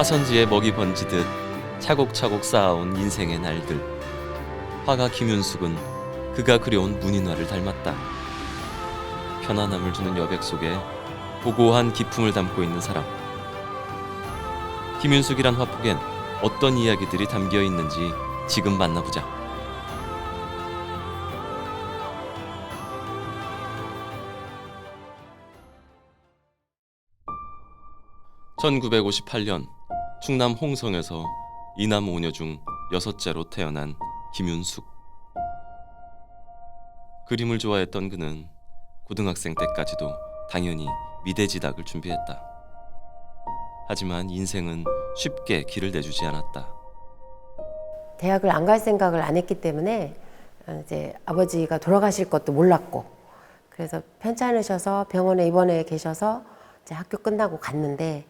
화선지에 먹이 번지듯 차곡차곡 쌓아온 인생의 날들. 화가 김윤숙은 그가 그려온 문인화를 닮았다. 편안함을 주는 여백 속에 고고한 기품을 담고 있는 사람. 김윤숙이란 화폭엔 어떤 이야기들이 담겨 있는지 지금 만나보자. (1958년) 충남 홍성에서 이남 5녀 중 6째로 태어난 김윤숙. 그림을 좋아했던 그는 고등학생 때까지도 당연히 미대진학을 준비했다. 하지만 인생은 쉽게 길을 내주지 않았다. 대학을 안 갈 생각을 안 했기 때문에 이제 아버지가 돌아가실 것도 몰랐고, 그래서 편찮으셔서 병원에 입원해 계셔서 이제 학교 끝나고 갔는데,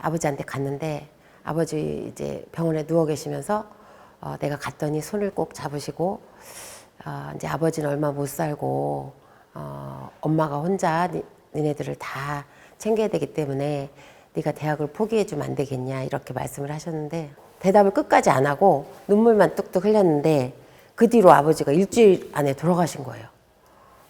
아버지한테 갔는데 아버지 이제 병원에 누워 계시면서 내가 갔더니 손을 꼭 잡으시고 이제 아버지는 얼마 못 살고 엄마가 혼자 니네들을 다 챙겨야 되기 때문에 네가 대학을 포기해 주면 안 되겠냐, 이렇게 말씀을 하셨는데 대답을 끝까지 안 하고 눈물만 뚝뚝 흘렸는데 그 뒤로 아버지가 일주일 안에 돌아가신 거예요.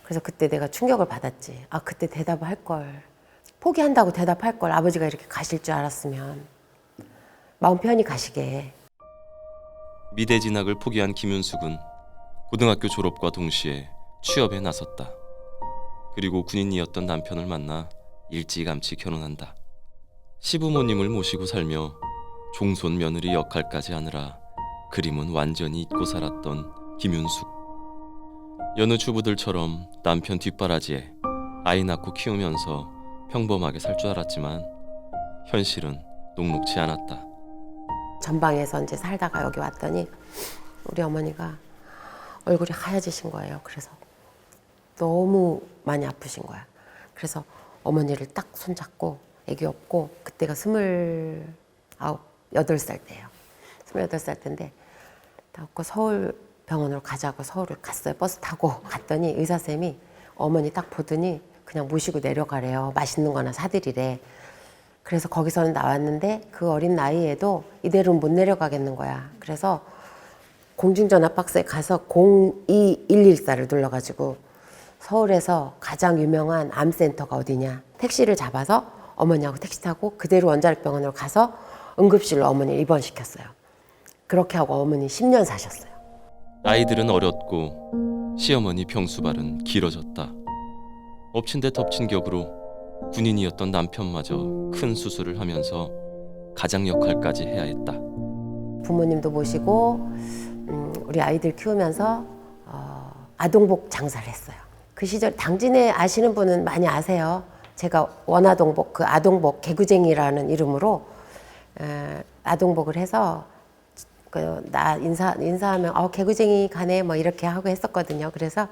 그래서 그때 내가 충격을 받았지. 아, 그때 대답을 할 걸. 포기한다고 대답할 걸. 아버지가 이렇게 가실 줄 알았으면 마음 편히 가시게. 미대 진학을 포기한 김윤숙은 고등학교 졸업과 동시에 취업에 나섰다. 그리고 군인이었던 남편을 만나 일찌감치 결혼한다. 시부모님을 모시고 살며 종손 며느리 역할까지 하느라 그림은 완전히 잊고 살았던 김윤숙. 여느 주부들처럼 남편 뒷바라지에 아이 낳고 키우면서 평범하게 살 줄 알았지만 현실은 녹록지 않았다. 전방에서 이제 살다가 여기 왔더니 우리 어머니가 얼굴이 하얘지신 거예요. 그래서 너무 많이 아프신 거야. 그래서 어머니를 딱 손잡고 애기 업고, 그때가 28살 때예요. 28살 때인데 딱 업고 서울 병원으로 가자고 서울을 갔어요. 버스 타고 갔더니 의사쌤이 어머니 딱 보더니 그냥 모시고 내려가래요. 맛있는 거나 사드리래. 그래서 거기서는 나왔는데 그 어린 나이에도 이대로는 못 내려가겠는 거야. 그래서 공중전화 박스에 가서 02114를 눌러가지고 서울에서 가장 유명한 암센터가 어디냐, 택시를 잡아서 어머니하고 택시 타고 그대로 원자력병원으로 가서 응급실로 어머니를 입원시켰어요. 그렇게 하고 어머니 10년 사셨어요. 아이들은 어렸고 시어머니 병수발은 길어졌다. 엎친 데 덮친 격으로 군인이었던 남편마저 큰 수술을 하면서 가장 역할까지 해야 했다. 부모님도 모시고 우리 아이들 키우면서 아동복 장사를 했어요. 그 시절 당진에 아시는 분은 많이 아세요. 제가 원아동복, 그 아동복 개구쟁이라는 이름으로 아동복을 해서 나 인사하면 개구쟁이 가네 뭐 이렇게 하고 했었거든요. 그래서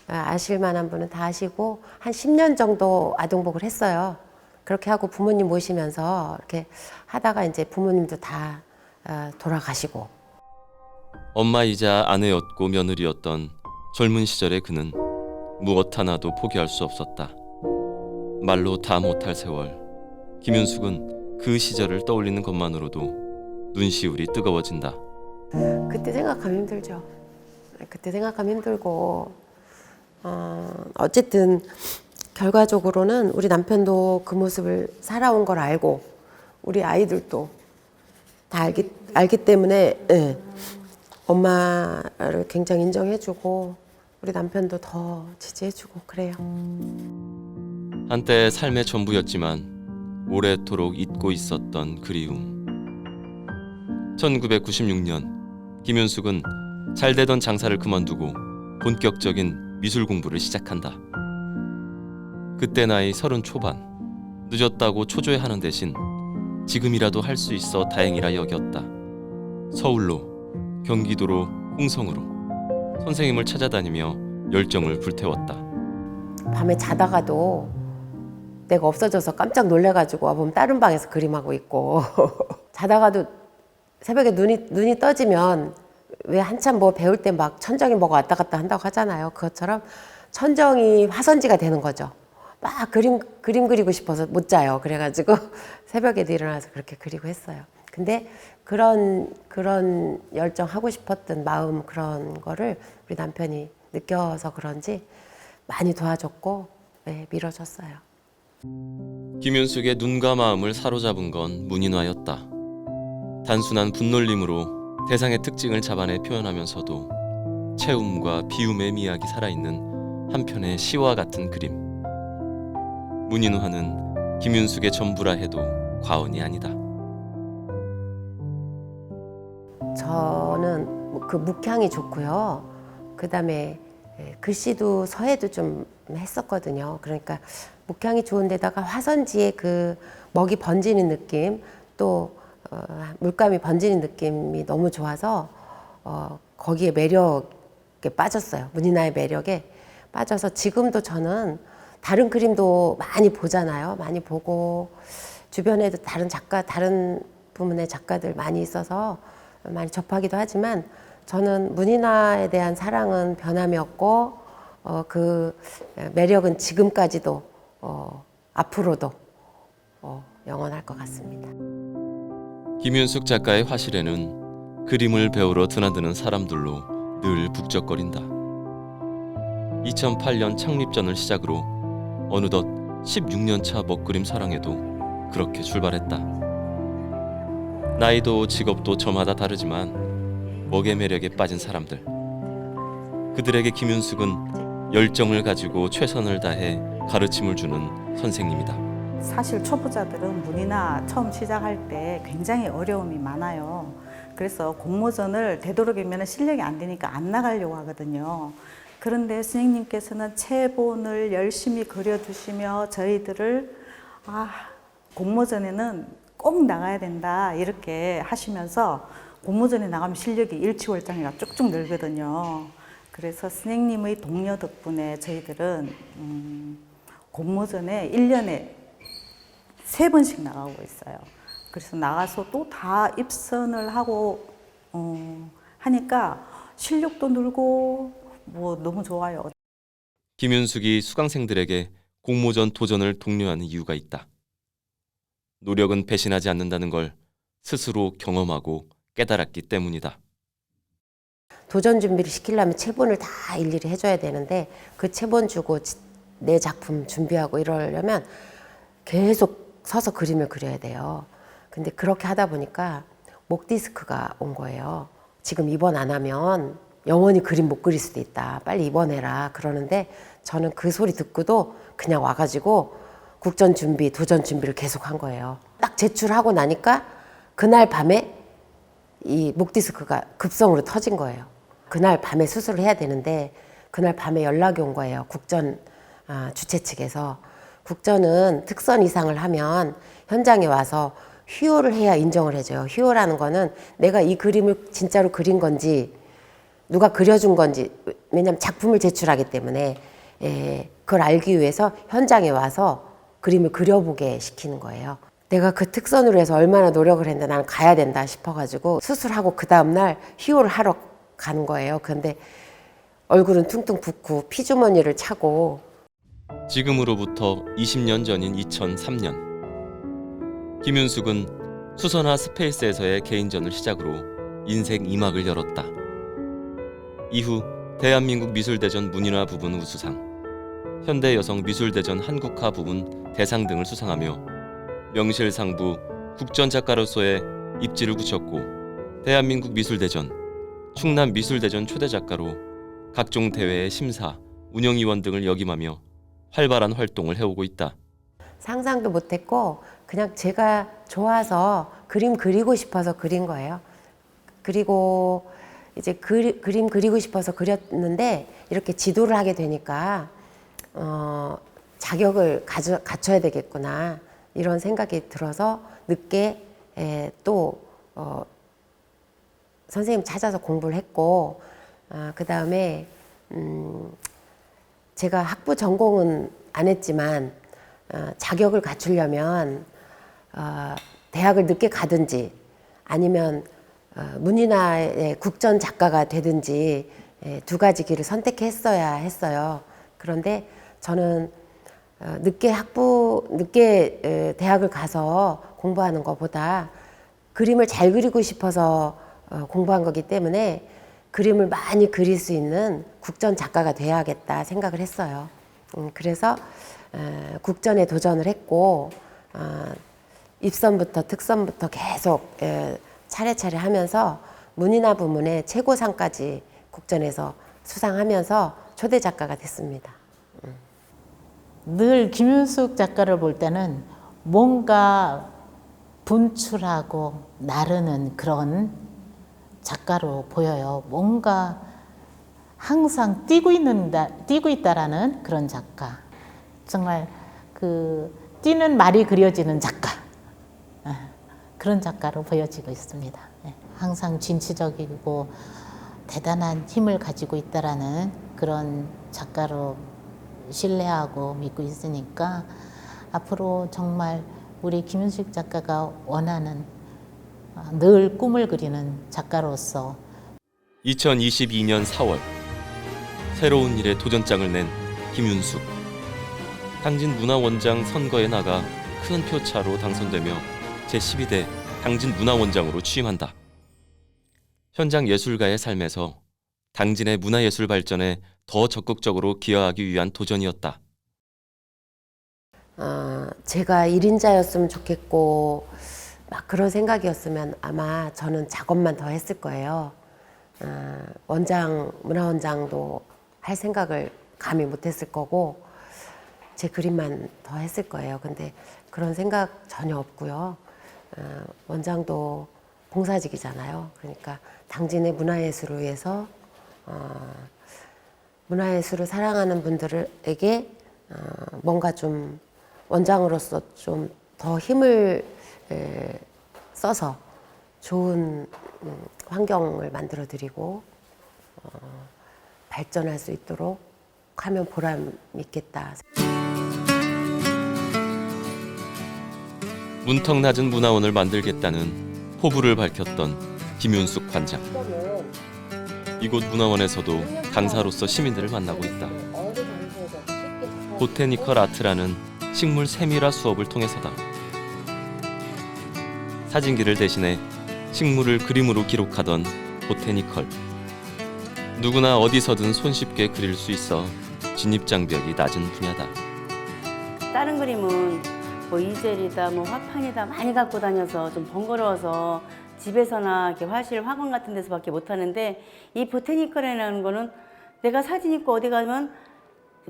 아실 만한 분은 다 아시고 한 10년 정도 아동복을 했어요. 그렇게 하고 부모님 모시면서 이렇게 하다가 이제 부모님도 다 돌아가시고. 엄마이자 아내였고 며느리였던 젊은 시절의 그는 무엇 하나도 포기할 수 없었다. 말로 다 못할 세월. 김윤숙은 그 시절을 떠올리는 것만으로도 눈시울이 뜨거워진다. 그때 생각하면 힘들죠. 그때 생각하면 힘들고 어쨌든 결과적으로는 우리 남편도 그 모습을 살아온 걸 알고 우리 아이들도 다 알기 때문에 엄마를 굉장히 인정해주고 우리 남편도 더 지지해주고 그래요. 한때 삶의 전부였지만 오래도록 잊고 있었던 그리움. 1996년 김윤숙은 잘 되던 장사를 그만두고 본격적인 미술 공부를 시작한다. 그때 나이 30 초반. 늦었다고 초조해하는 대신 지금이라도 할 수 있어 다행이라 여겼다. 서울로, 경기도로, 홍성으로 선생님을 찾아다니며 열정을 불태웠다. 밤에 자다가도 내가 없어져서 깜짝 놀래가지고 와보면 다른 방에서 그림하고 있고 자다가도 새벽에 눈이 떠지면 왜 한참 뭐 배울 때 막 천정이 뭐가 왔다 갔다 한다고 하잖아요. 그것처럼 천정이 화선지가 되는 거죠. 막 그림 그리고 싶어서 못 자요. 그래가지고 새벽에도 일어나서 그렇게 그리고 했어요. 근데 그런 열정 하고 싶었던 마음 그런 거를 우리 남편이 느껴서 그런지 많이 도와줬고 네, 밀어줬어요. 김윤숙의 눈과 마음을 사로잡은 건 문인화였다. 단순한 분놀림으로 대상의 특징을 잡아내 표현하면서도 채움과 비움의 미학이 살아있는 한편의 시와 같은 그림. 문인화는 김윤숙의 전부라 해도 과언이 아니다. 저는 그 묵향이 좋고요. 그다음에 글씨도 서예도 좀 했었거든요. 그러니까 묵향이 좋은데다가 화선지에 그 먹이 번지는 느낌, 또 물감이 번지는 느낌이 너무 좋아서 거기에 매력에 빠졌어요. 문인화의 매력에 빠져서 지금도 저는 다른 그림도 많이 보잖아요. 많이 보고 주변에도 다른 부문의 작가들 많이 있어서 많이 접하기도 하지만 저는 문인화에 대한 사랑은 변함이 없고 그 매력은 지금까지도 앞으로도 영원할 것 같습니다. 김윤숙 작가의 화실에는 그림을 배우러 드나드는 사람들로 늘 북적거린다. 2008년 창립전을 시작으로 어느덧 16년 차 먹그림 사랑에도 그렇게 출발했다. 나이도 직업도 저마다 다르지만 먹의 매력에 빠진 사람들. 그들에게 김윤숙은 열정을 가지고 최선을 다해 가르침을 주는 선생님이다. 사실 초보자들은 문이나 처음 시작할 때 굉장히 어려움이 많아요. 그래서 공모전을 되도록이면 실력이 안 되니까 안 나가려고 하거든요. 그런데 선생님께서는 체본을 열심히 그려주시며 저희들을 공모전에는 꼭 나가야 된다 이렇게 하시면서 공모전에 나가면 실력이 일취월장이라 쭉쭉 늘거든요. 그래서 선생님의 동료 덕분에 저희들은 공모전에 1년에 3번씩 나가고 있어요. 그래서 나가서 또 다 입선을 하고 하니까 실력도 늘고 뭐 너무 좋아요. 김윤숙이 수강생들에게 공모전 도전을 독려하는 이유가 있다. 노력은 배신하지 않는다는 걸 스스로 경험하고 깨달았기 때문이다. 도전 준비를 시키려면 체본을 다 일일이 해줘야 되는데 그 체본 주고 내 작품 준비하고 이러려면 계속 서서 그림을 그려야 돼요. 근데 그렇게 하다 보니까 목 디스크가 온 거예요. 지금 입원 안 하면 영원히 그림 못 그릴 수도 있다. 빨리 입원해라. 그러는데 저는 그 소리 듣고도 그냥 와가지고 국전 준비, 도전 준비를 계속 한 거예요. 딱 제출하고 나니까 그날 밤에 이 목 디스크가 급성으로 터진 거예요. 그날 밤에 수술을 해야 되는데 그날 밤에 연락이 온 거예요. 국전 주최 측에서. 국전은 특선 이상을 하면 현장에 와서 휴호를 해야 인정을 해줘요. 휴호라는 거는 내가 이 그림을 진짜로 그린 건지 누가 그려준 건지, 왜냐면 작품을 제출하기 때문에 그걸 알기 위해서 현장에 와서 그림을 그려보게 시키는 거예요. 내가 그 특선으로 해서 얼마나 노력을 했는데 나는 가야 된다 싶어가지고 수술하고 그 다음날 휴호를 하러 가는 거예요. 근데 얼굴은 퉁퉁 붓고 피주머니를 차고. 지금으로부터 20년 전인 2003년 김윤숙은 수선화 스페이스에서의 개인전을 시작으로 인생 2막을 열었다. 이후 대한민국 미술대전 문인화 부분 우수상, 현대여성미술대전 한국화 부분 대상 등을 수상하며 명실상부 국전작가로서의 입지를 굳혔고 대한민국 미술대전, 충남미술대전 초대작가로 각종 대회의 심사, 운영위원 등을 역임하며 활발한 활동을 해오고 있다. 상상도 못했고 그냥 제가 좋아서 그림 그리고 싶어서 그린 거예요. 그리고 이제 그림 그리고 싶어서 그렸는데 이렇게 지도를 하게 되니까 자격을 갖춰야 되겠구나 이런 생각이 들어서 늦게 또 선생님 찾아서 공부를 했고 그 다음에 제가 학부 전공은 안 했지만 자격을 갖추려면 대학을 늦게 가든지 아니면 문인화의 국전 작가가 되든지 두 가지 길을 선택했어야 했어요. 그런데 저는 늦게 대학을 가서 공부하는 것보다 그림을 잘 그리고 싶어서 공부한 거기 때문에 그림을 많이 그릴 수 있는 국전 작가가 돼야겠다 생각을 했어요. 그래서 국전에 도전을 했고 입선부터 특선부터 계속 차례차례 하면서 문인화 부문의 최고상까지 국전에서 수상하면서 초대 작가가 됐습니다. 늘 김윤숙 작가를 볼 때는 뭔가 분출하고 나르는 그런 작가로 보여요. 뭔가 항상 뛰고 있다라는 그런 작가. 정말 그 뛰는 말이 그려지는 작가. 그런 작가로 보여지고 있습니다. 항상 진취적이고 대단한 힘을 가지고 있다라는 그런 작가로 신뢰하고 믿고 있으니까 앞으로 정말 우리 김윤숙 작가가 원하는 늘 꿈을 그리는 작가로서 2022년 4월 새로운 일에 도전장을 낸 김윤숙. 당진 문화원장 선거에 나가 큰 표차로 당선되며 제12대 당진 문화원장으로 취임한다. 현장 예술가의 삶에서 당진의 문화예술 발전에 더 적극적으로 기여하기 위한 도전이었다. 제가 1인자였으면 좋겠고 막 그런 생각이었으면 아마 저는 작업만 더 했을 거예요. 문화원장도 할 생각을 감히 못했을 거고 제 그림만 더 했을 거예요. 근데 그런 생각 전혀 없고요. 원장도 봉사직이잖아요. 그러니까 당진의 문화예술을 위해서 문화예술을 사랑하는 분들에게 뭔가 좀 원장으로서 좀 더 힘을 써서 좋은 환경을 만들어 드리고 발전할 수 있도록 하면 보람 있겠다. 문턱 낮은 문화원을 만들겠다는 포부를 밝혔던 김윤숙 관장. 이곳 문화원에서도 강사로서 시민들을 만나고 있다. 보테니컬 아트라는 식물 세밀화 수업을 통해서다. 사진기를 대신해 식물을 그림으로 기록하던 보테니컬. 누구나 어디서든 손쉽게 그릴 수 있어 진입장벽이 낮은 분야다. 다른 그림은 뭐 이젤이다, 뭐 화판이다 많이 갖고 다녀서 좀 번거로워서 집에서나 이렇게 화실, 화관 같은 데서밖에 못 하는데 이 보테니컬이라는 거는 내가 사진 있고 어디 가면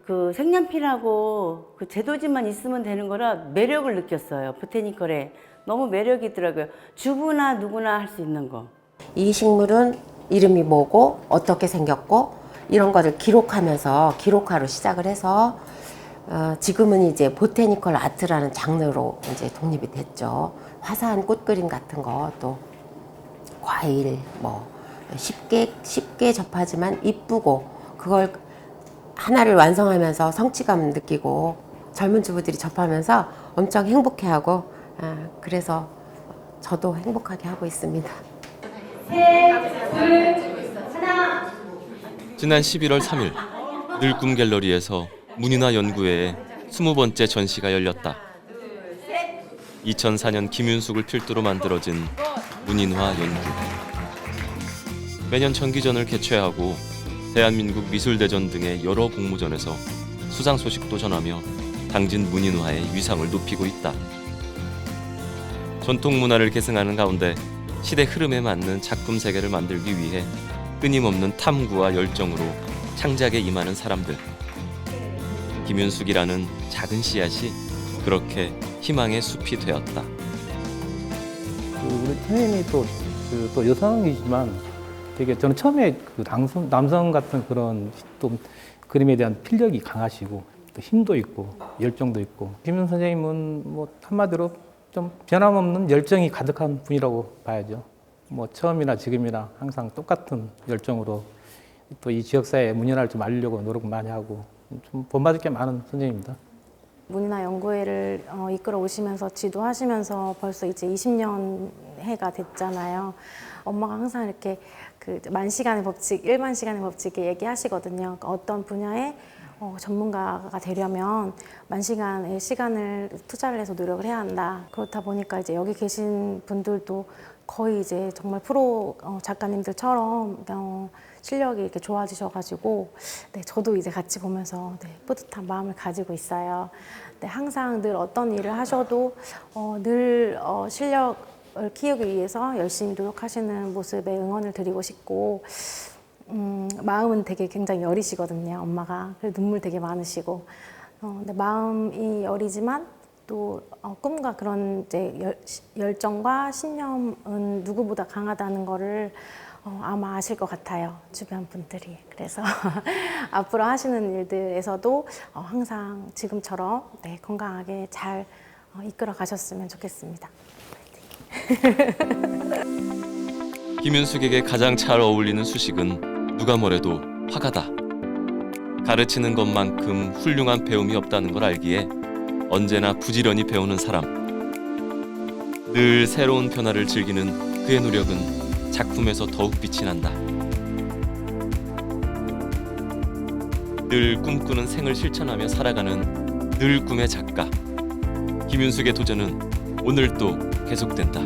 그 색연필하고 그 제도지만 있으면 되는 거라 매력을 느꼈어요. 보테니컬에 너무 매력이 있더라고요. 주부나 누구나 할 수 있는 거. 이 식물은 이름이 뭐고 어떻게 생겼고 이런 거를 기록하면서 기록화로 시작을 해서 지금은 이제 보테니컬 아트라는 장르로 이제 독립이 됐죠. 화사한 꽃그림 같은 거, 또 과일, 뭐 쉽게 접하지만 이쁘고 그걸 하나를 완성하면서 성취감 느끼고 젊은 주부들이 접하면서 엄청 행복해하고 그래서 저도 행복하게 하고 있습니다. 지난 11월 3일 늘꿈 갤러리에서 문인화 연구회의 20번째 전시가 열렸다. 2004년 김윤숙을 필두로 만들어진 문인화 연구회. 매년 정기전을 개최하고 대한민국 미술대전 등의 여러 공모전에서 수상 소식도 전하며 당진 문인화의 위상을 높이고 있다. 전통 문화를 계승하는 가운데 시대 흐름에 맞는 작품 세계를 만들기 위해 끊임없는 탐구와 열정으로 창작에 임하는 사람들. 김윤숙이라는 작은 씨앗이 그렇게 희망의 숲이 되었다. 우리 선생님이 또 여성이지만 되게 저는 처음에 그 남성 같은 그런 또 그림에 대한 필력이 강하시고 또 힘도 있고 열정도 있고 김윤 선생님은 뭐 한마디로 좀 변함없는 열정이 가득한 분이라고 봐야죠. 뭐 처음이나 지금이나 항상 똑같은 열정으로 또 이 지역사회에 문인화를 좀 알리려고 노력 많이 하고 좀 본받을 게 많은 선생님입니다. 문인화 연구회를 이끌어 오시면서 지도하시면서 벌써 이제 20년 해가 됐잖아요. 엄마가 항상 이렇게 그 만시간의 법칙, 1만 시간의 법칙 얘기하시거든요. 그러니까 어떤 분야에 전문가가 되려면 만시간의 시간을 투자를 해서 노력을 해야 한다. 그렇다 보니까 이제 여기 계신 분들도 거의 이제 정말 프로 작가님들처럼 실력이 이렇게 좋아지셔가지고 네, 저도 이제 같이 보면서 네, 뿌듯한 마음을 가지고 있어요. 네, 항상 늘 어떤 일을 하셔도 늘 실력을 키우기 위해서 열심히 노력하시는 모습에 응원을 드리고 싶고 마음은 되게 굉장히 여리시거든요, 엄마가. 그래서 눈물 되게 많으시고. 근데 마음이 여리지만 또 꿈과 그런 이제 열정과 신념은 누구보다 강하다는 거를 아마 아실 것 같아요, 주변 분들이. 그래서 앞으로 하시는 일들에서도 항상 지금처럼 네, 건강하게 잘 이끌어 가셨으면 좋겠습니다. 김윤숙에게 가장 잘 어울리는 수식은 누가 뭐래도 화가다. 가르치는 것만큼 훌륭한 배움이 없다는 걸 알기에 언제나 부지런히 배우는 사람. 늘 새로운 변화를 즐기는 그의 노력은 작품에서 더욱 빛이 난다. 늘 꿈꾸는 생을 실천하며 살아가는 늘 꿈의 작가. 김윤숙의 도전은 오늘 또 계속된다.